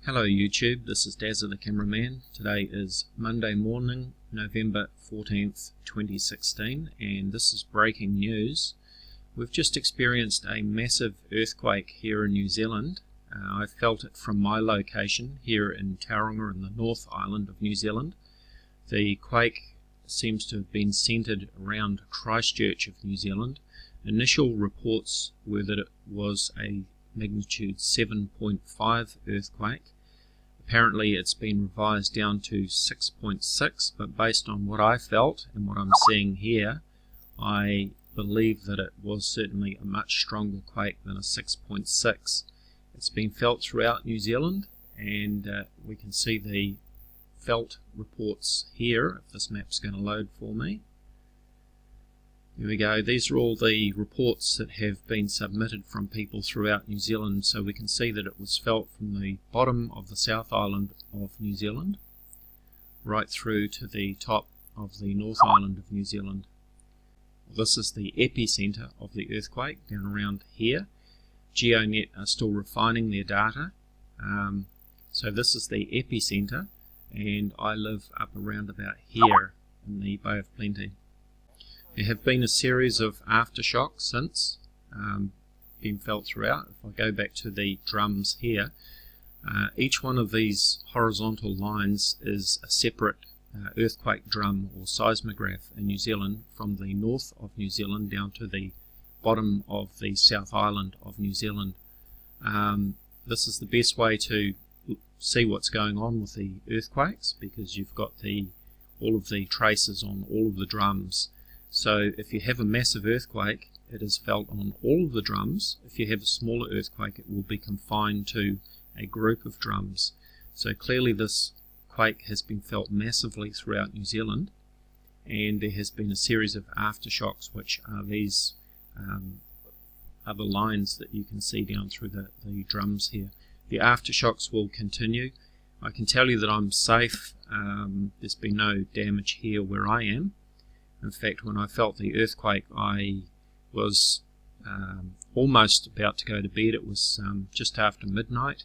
Hello YouTube, this is Dazzathecameraman. Today is Monday morning, November 14th, 2016, and this is breaking news. We've just experienced a massive earthquake here in New Zealand. I felt it from my location here in Tauranga in the North Island of New Zealand. The quake seems to have been centred around Christchurch of New Zealand. Initial reports were that it was a magnitude 7.5 earthquake. Apparently it's been revised down to 6.6, but based on what I felt and what I'm seeing here, I believe that it was certainly a much stronger quake than a 6.6. It's been felt throughout New Zealand, and we can see the felt reports here, if this map's going to load for me. Here we go. These are all the reports that have been submitted from people throughout New Zealand, so we can see that it was felt from the bottom of the South Island of New Zealand right through to the top of the North Island of New Zealand. This is the epicenter of the earthquake down around here. GeoNet are still refining their data, so this is the epicenter, and I live up around about here in the Bay of Plenty. There have been a series of aftershocks since, been felt throughout. If I go back to the drums here, each one of these horizontal lines is a separate earthquake drum or seismograph in New Zealand, from the north of New Zealand down to the bottom of the South Island of New Zealand. This is the best way to see what's going on with the earthquakes, because you've got all of the traces on all of the drums. So if you have a massive earthquake, it is felt on all of the drums. If you have a smaller earthquake, it will be confined to a group of drums. So clearly this quake has been felt massively throughout New Zealand, and there has been a series of aftershocks, which are these other lines that you can see down through the drums here. The aftershocks will continue. I can tell you that I'm safe. There's been no damage here where I am. In fact, when I felt the earthquake, I was almost about to go to bed. It was just after midnight,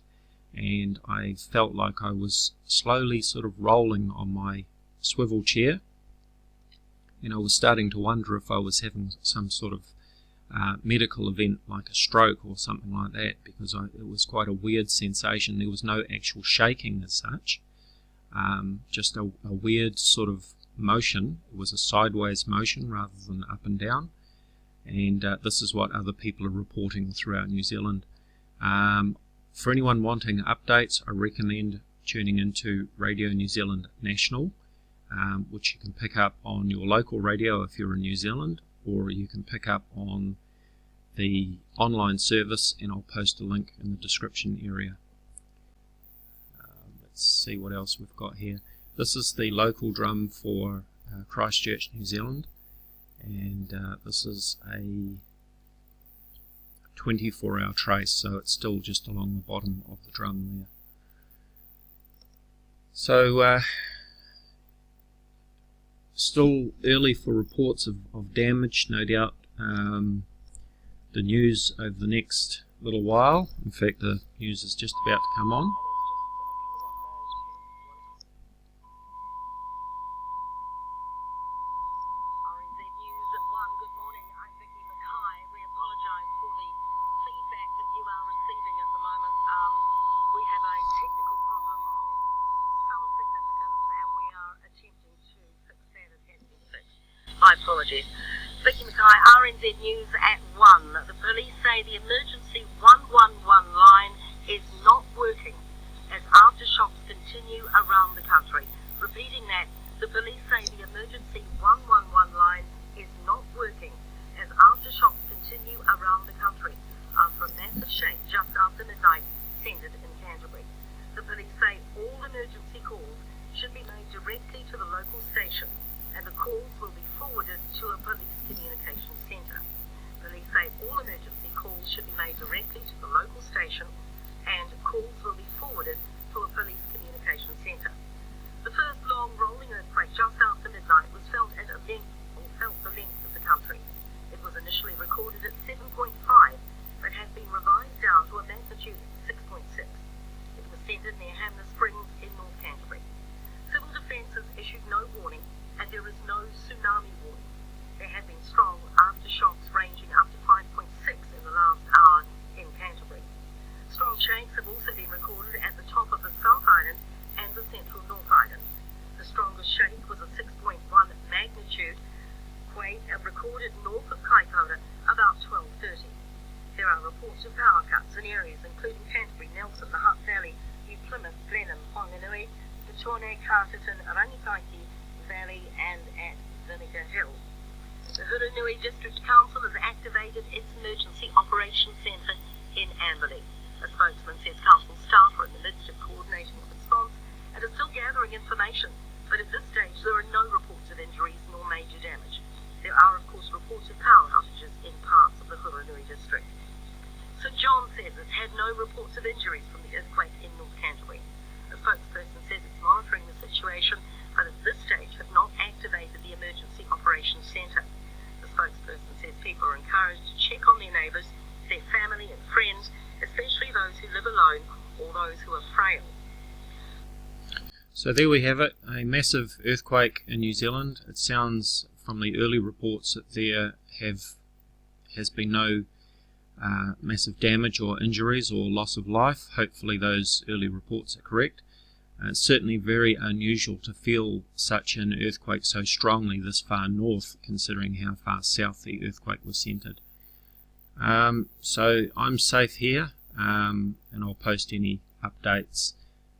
and I felt like I was slowly sort of rolling on my swivel chair, and I was starting to wonder if I was having some sort of medical event like a stroke or something like that, because it was quite a weird sensation. There was no actual shaking as such, just a weird sort of motion. It was a sideways motion rather than up and down, and this is what other people are reporting throughout New Zealand. For anyone wanting updates, I recommend tuning into Radio New Zealand National, which you can pick up on your local radio if you're in New Zealand, or you can pick up on the online service, and I'll post a link in the description area. Let's see what else we've got here. This is the local drum for Christchurch, New Zealand, and this is a 24-hour trace, so it's still just along the bottom of the drum there. So still early for reports of damage, no doubt. The news over the next little while, in fact the news is just about to come on. My apologies. Vicky Mackay, RNZ News at 1. The police say the emergency 111 line is not working as aftershocks continue around the country. Repeating that, the police say the emergency 111 line is not working as aftershocks continue around the country after a massive shake just after midnight centred in Canterbury. The police say all emergency calls should be made directly to the local station, and the calls will be forwarded to a police communication centre. Police say all emergency calls should be made directly to the local station, and calls will be forwarded to a police communication centre. The first long rolling earthquake just after midnight was felt the length of the country. It was initially recorded at 7.5, but has been revised down to a magnitude 6.6. It was centred near Hamner Springs in North Canterbury. Civil Defence has issued no warning, and there is no tsunami warning. There have been strong aftershocks ranging up to 5.6 in the last hour in Canterbury. Strong shakes have also been recorded at the top of the South Island and the central North Island. The strongest shake was a 6.1 magnitude quake recorded north of Kaikoura about 12:30. There are reports of power cuts in areas including Canterbury, Nelson, the Hutt Valley, New Plymouth, Blenheim, Whanganui, the Tornay, Carterton, Rangitaiki Valley and at Vinegar Hill. The Hurunui District Council has activated its Emergency Operations Centre in Amberley. A spokesman says council staff are in the midst of coordinating a response and are still gathering information, but at this stage there are no reports of injuries nor major damage. There are of course reports of power outages in parts of the Hurunui District. St John says it's had no reports of injuries from the earthquake in North Canterbury. The spokesperson says it's monitoring the situation, but at this stage have not activated the Emergency Operations Centre. The spokesperson says people are encouraged to check on their neighbours, their family and friends, especially those who live alone or those who are frail. So there we have it, a massive earthquake in New Zealand. It sounds from the early reports that there has been no massive damage or injuries or loss of life. Hopefully those early reports are correct. It's certainly very unusual to feel such an earthquake so strongly this far north, considering how far south the earthquake was centred. So I'm safe here, and I'll post any updates.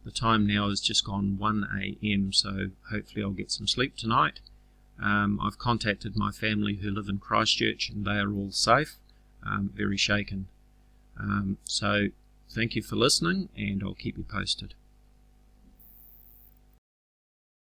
The time now has just gone 1 AM, so hopefully I'll get some sleep tonight. I've contacted my family who live in Christchurch and they are all safe, very shaken. So thank you for listening, and I'll keep you posted.